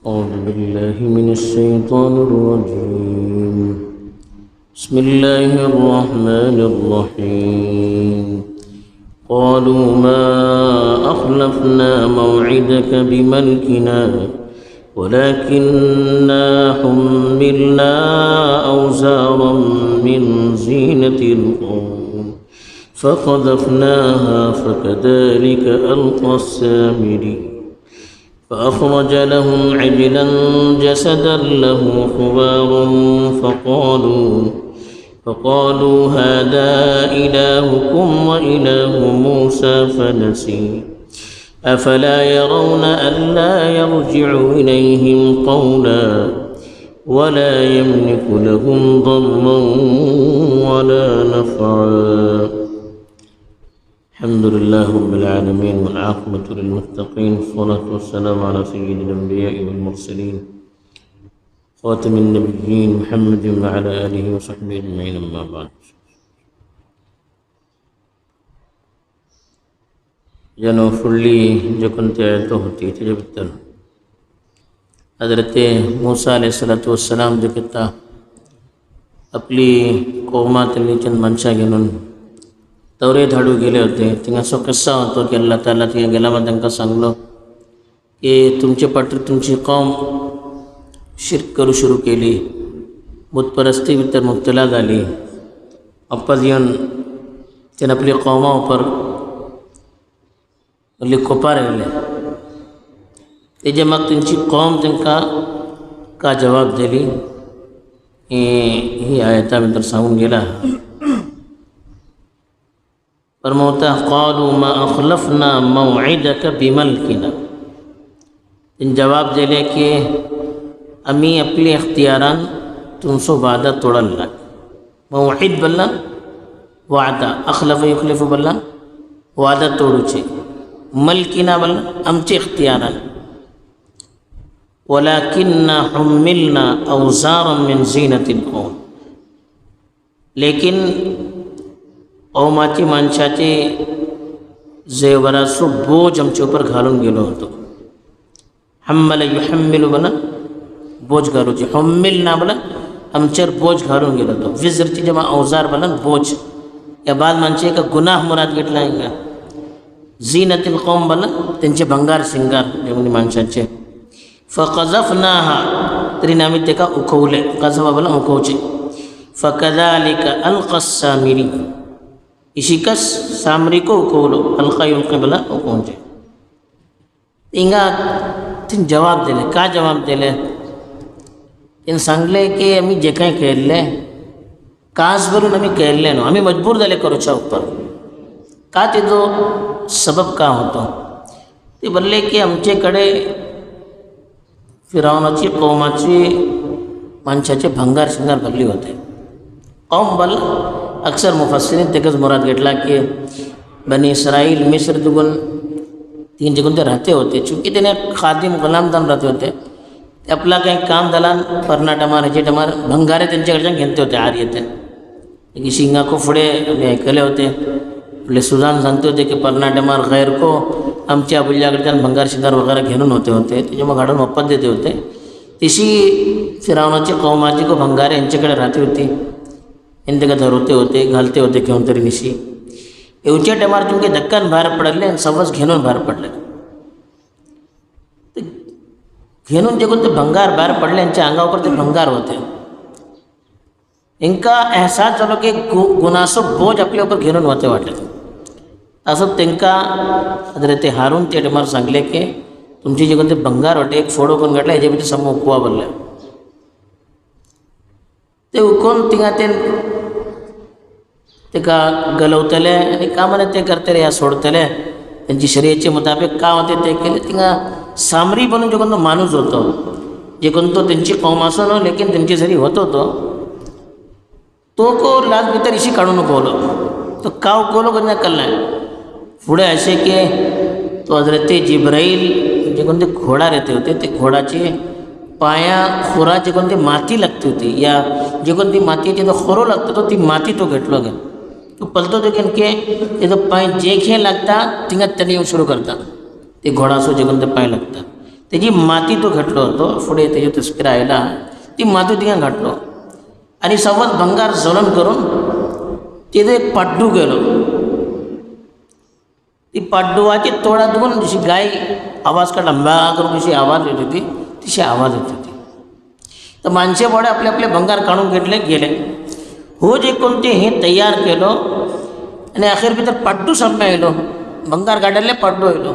أعوذ بالله من الشيطان الرجيم بسم الله الرحمن الرحيم قالوا ما أخلفنا موعدك بملكنا ولكننا حملنا أوزارا من زينة القوم فقذفناها فكذلك ألقى السامري فأخرج لهم عجلا جسدا له خوار فقالوا هذا إلهكم وإله موسى فنسي أفلا يرون ألا يرجع إليهم قولا ولا يملك لهم ضرا ولا نفعا الحمد لله رب العالمين والعاقبة للمتقين والصلاة والسلام على سيد الأنبياء والمرسلين خاتم النبيين محمد وعلى آله وصحبه أجمعين أما بعد जनो फुल्ली जो कुंते आयत होती थी जब तक हज़रत मूसा अलैहिस्सलाम जो किता आपली कौमातली चंद मनशा घेऊन तवरे धाडू गेले होते तिंगा असो किस्सा होतो की अल्लाह ताला तिंगा गेला मग तांकां सांगलो की तुमचे फाटी तुमची कौम शिर्क करू सुरू केली बुतपरस्ती भितर मुबतला जाली अप्पाज येवन तेन आपली कौमा उपर असली कोपार आयले तेजे माग तेंची कौम तांकां का जवाब दिली ही आयता भितर सांगून गेला फरमाता क़ालू मा अख़लफ़ना मौइदक बिमल्किना इन जवाब दिले कि आमी आपली इख्तियारान तुमचो वादा तोडला मौइद बल्ला वादा अख़लफ़ युख़लिफ़ बल्ला वादा तोडूचे मल्किना बल्ला आमचे इख्तियारान वलाकिन्ना हुम्मिलना औज़ारन मिन ज़ीनतिल क़ौम लेकिन कौमाची माणसाचे जेवराचो बोज आमचे उपर घालून गेलो होतो हम्मल युहम्मिलु बला बोज घालूचे हुम्मिल ना बला आमचेर बोज घालून गेलो होतो विजरची जेव्हा अवजार बला बोज या बाद माणसे का गुनाह मुराद घेतला हिंगा झीनतिल कौम बला त्यांचे भंगार सिंगार जेवणी माणसाचे फक़ज़फ़नाहा तरी आमी तेका उखवले कज़फ़ा बला उखवचे फकज़ालिक अलक़ा सामिरी इशिकस सामरी को उखवलो अलका युल्की बला उखवचे हिंगा तीन जवाब दिले का जवाब दिले तीन सांगले की आमी जे काही केल्ले कास भरून आमी केल्ले न्हू आमी मजबूर जाले करूच्या उपर का तेजो सबब का होतो ते बोलले की आमचे कडे फिरावनाची कौमाची माणसाचे भंगार शिंगार भरली होते कौम बल अक्सर मुफस्सिरीन तेकच मुराद घेतला की बनी इसराइल मिस्र दुगुन तीन जगून ते राहते होते चूँकि तेने खादिम गुलाम जावन राहते होते ते आपला काही काम जालान पर्ना टमार हेचे टमार भंगारे तेंच्याकडच्यान घेतले होते आर्य ते शिंगा को फुडे आमी आयकले होते आपले सुजान सांगते होते की पर्ना टमार गैर को आमच्या अबुल्याकडच्यान भंगार शिंगार वगैरे घेऊन होते त्याच्या मग हाडून वापस देते होते तशी फिरावनाची कौमाची को भंगारे यांच्याकडे राहते होती इन तेका धरवते होते घालते होते घेऊन तरी निशी येवच्या टायमार तुमके धक्कान भायर पडले आणि सवस घेऊन भायर पडले घेऊन जे कोणते भंगार भायर पडले यांच्या अंगावर ते भंगार होते इंका एहसास झालो की गुनासो बोज आपल्या उपर घेऊन होते वाटले असं तेंका ते हारून ते टायमार सांगले की तुमचे जे कोणते भंगार होते एक फोडो करून घातला हेजे भितर समोर उकवा बोलले ते उखोवन तिंगा तेका गलवतले आणि कामाने ते करतले या सोडतले त्यांची शरीयेचे मुताबिक का होते ते केले तिंगा सामरी बनून जे कोणतो माणूस होतो जे कोणतो त्यांची कौम असो न्हू लेकिन त्यांची जरी होतो तो को लाज भितर इशी काढून उखवलो तो का उखवलो कधी कळलं पुढे असे की तो हजरत जिब्राईल जे कोणते घोडा रहते होते ते घोडाचे पाया खोरा जे कोणती माती लागती होती या जे कोणती माती जो खोरो लागतो तो ती माती तो घेतलो गे तो पलतो तो के पाय जे खे लागता तिंगा त्यांनी येऊन सुरू करता ते घोडासो जे कोणते पाय लागता तेजी माती तो घातलो होतो फुडें तेजी तस्वीर आयला ती माती तिका घातलो आनी सवत भंगार जळण करून तेजो एक पाड्डू गेलो. ती पाड्डुवाची तोंडात दुखून जशी गाय आवाज काढला म्या करून कशी आवाज येत होती तशी आवाज येत होती. तर माणसे बोडे आपले आपले भंगार काढून घेतले गेले. हो जे कोणते हे तयार केलो आणि अखेर भितर पाड्डू सामने आयलो भंगार काढले पाड्डू आयलो.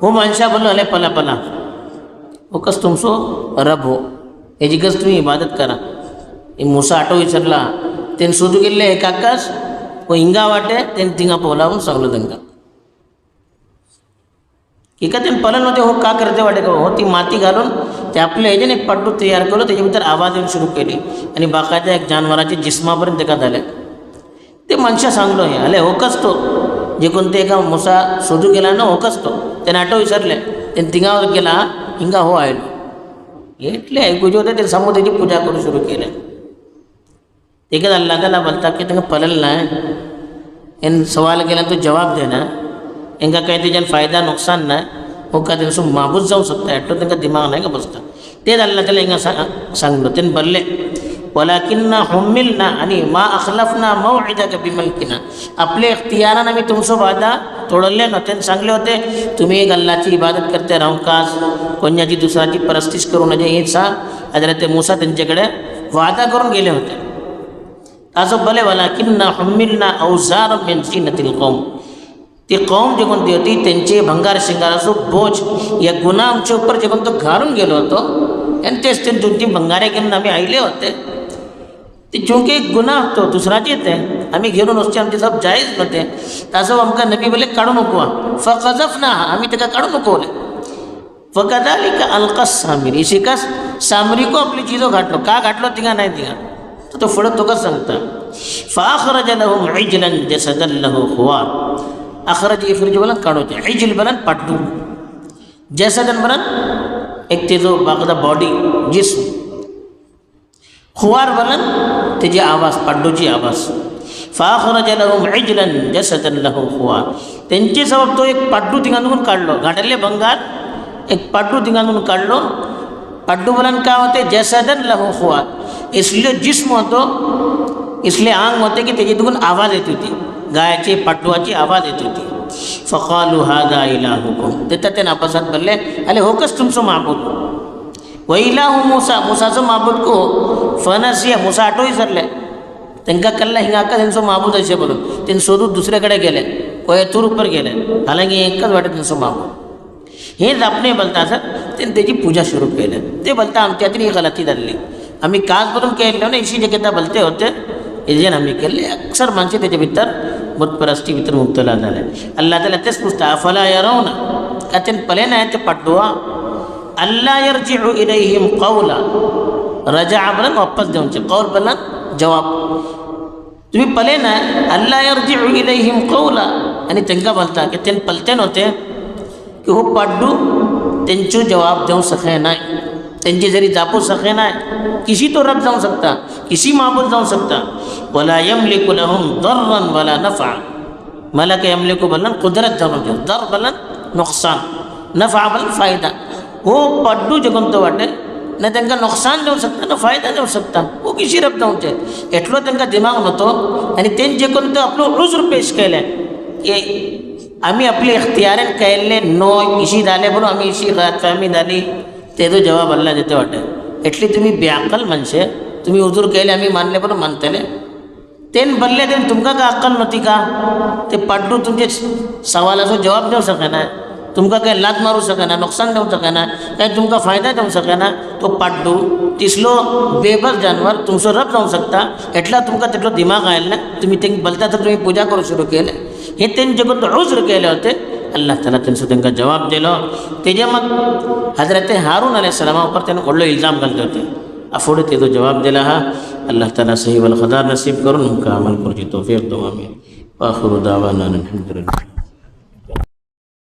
हो माणसा बोललो अले पला पला हो कस तुमचो रब हो हेजी कस तुम्ही इबादत करा. हे मुसा आटो विचारला तेन सोदू गेल्ले एकाकाच हो हिंगा वाटे तेन थिंगा पोलावून सांगलो तांकां की का तेन पलन होते हो का करते वाटे का हो ती माती घालून ते आपल्या हेजेन एक पाड्डू तयार केलो तेजे भितर आवाज येवन सुरू केली आणि बाकाच्या एक जानवराच्या जिस्मापर्यंत तेका जाले. ते मनशा सांगलो हे अले होकच तो जे कोणते एका मुसा सोदू गेला ना होकच तो त्याने आटो विचारले तेन थिंगा गेला हिंगा हो आयलो. एटले ऐकूचे होते ते समोर त्याची पूजा करू सुरू केले. ते का अल्लाह ताला बोलता की तांकां पलल ना एन सवाल केला तो जवाब देना हेंका काही त्याच्यान फायदा नुकसान ना हो का त्यांना माबूद जाऊ शकता एटो तांकां दिमाग नाही का बसता. तेच अल्लाह ताला हिंगा सांगलो तेन बोलले वलाकिन्ना हुम्मिलना आणि मा अखलफना मौइदका बिमल्किना आपले इख्तियारान आम्ही तुमचो वादा तोडले ना. त्यांनी सांगले होते तुम्ही एक अल्लाची इबादत करते राहून कास कोणाची दुसऱ्याची परस्तिश करू नये हे सा हजरत मूसा त्यांच्याकडे वादा करून गेले होते. असं भले वलाकिन्ना हुम्मिलना औजार मिन झीनतिल कौम ती कौम जे कोणती होती त्यांचे भंगार शिंगाराचो बोज या गुन्हा आमच्या उपर जे कोणतो घालून गेलो होतो आणि तेच ते दोन तीन भंगारे घेऊन आम्ही आयले होते. ते चूंकि एक गुन्हा होतो दुसराचे ते आम्ही घेऊन वचचे आमचे सब जायज नव्हते. तसं आमकां नबी बोले काढू नको फकजफना आम्ही त्याला काढू नको बोले फकदालिका अलकस सामरी शिकस सामरी को आपली चीजो घाटलो का घाटलो तिघा नाही तिघा तो पुढं तो कसं सांगता फाखरज लहुम इजलन जसदन लहू खुवार अखरज इखरज बोला काढोचे इजल बोला पाड्डू जसदन बोला एक तेजो बागदा बॉडी जिस्म खुवार बोला तेजी आवाज पाड्डूची आवाज फाखरज लहुम इजलन जसदन लहू खुवार त्यांचे सबब तो एक पाड्डू तिघांतून काढलो घाटले भंगार एक पाड्डू तिघांतून काढलो. पाड्डू बोलन काय होते जसदन लहू खुवार इसलिए जिस्म होतो इसलिए आंग होते की त्याच्यातून आवाज येत होती गायाची पाड्डूची आवाज येत होती. फकालू हादा इलाहुकुम देता ते नापासात बोलले अले होकस तुमचो माबूद व इलाहु मूसा मूसाचो माबूद को फनसिया मूसा आटो विसरले त्यांना कल्ला हिंगा का त्यांचो माबूद असे बोलून त्यांनी सोडून दुसऱ्याकडे गेले कोयतूर उपर गेले हालांकी एकच वाटे त्यांचो माबूद हेच आपणे बोलता सर त्यांनी त्याची पूजा सुरू केली. ते बोलता आमच्यातली ही गलती झाली आम्ही काच बरून केले ना इशी जगता बोलते होते हे आम्ही केले अक्सर माणसे त्याच्या भितर बुतपरस्ती भितर मुबतला झाले. अल्लाह ताला तेच पुसता अफला यरौना का त्यांनी पले नाही ते पाड्डुआ अल्ला यरजिउ इलैहिम कौला रजा बोलन वापस देऊनचे कौल बोलन जवाब तुम्ही पले ना अल्ला यरजिउ इलैहिम कौला आणि त्यांना बोलता की त्यांनी पलते नव्हते की हो पाड्डू त्यांचो जवाब देऊ सके नाही त्यांची जरी जापू सके नाही किसी तो रब जाऊ सकता किसी माबूद जाऊ सकता. वला यमलिकु लहुम दर्रन वला नफा मला के यमलिकु बोलन कुदरत जाणून घेऊ दर बोलन नुकसान नफा बोलन फायदा हो पाड्डू जे कोणतं वाटे ना त्यांना नुकसान देऊ शकता ना फायदा देऊ शकता हो किसी रब जाऊचे एटलो त्यांना दिमाग नव्हतो आणि त्यांनी जे कोणतं आपलं उज्र पेश केले की आम्ही आपले इख्तियारान केल्ले नो इशी झाले म्हणून आम्ही इशी गलतफहमी झाली तेजो जवाब अल्लाह देते वाटे एटली तुम्ही बेअक्कल मनशे तुम्ही उजूर केले आम्ही मानले पण मानतले तेन बोलले तेन तुमका का अक्कल नव्हती का ते पाड्डू तुमचे सवालाचो जवाब देऊ सकेना तुमका काही लात मारू सकेना नुकसान देऊ सकेना काही तुमका फायदा देऊ सकेना तो पाड्डू तिसलो बेबस जानवर तुमचो रब जाऊ शकता एटला तुमका तितलो दिमाग आयला ना तुम्ही ते बोलता तर तुम्ही पूजा करू सुरू केले हे त्यांनी जे कोणतं उज्र केले होते अल्लाह ताला त्यांना जवाब दिलो. तेजे मग हजरत हारून अलैहिस्सलामावर त्यानं ओढलो इल्जाम घालते होते अफोडे तेजो जवाब दिला हा अल्लाह ताला सही वल खदा नसीब करून उनका अमल करची तौफीक दो आमीन. आखिर दावाना अल्हम्दुलिल्लाह.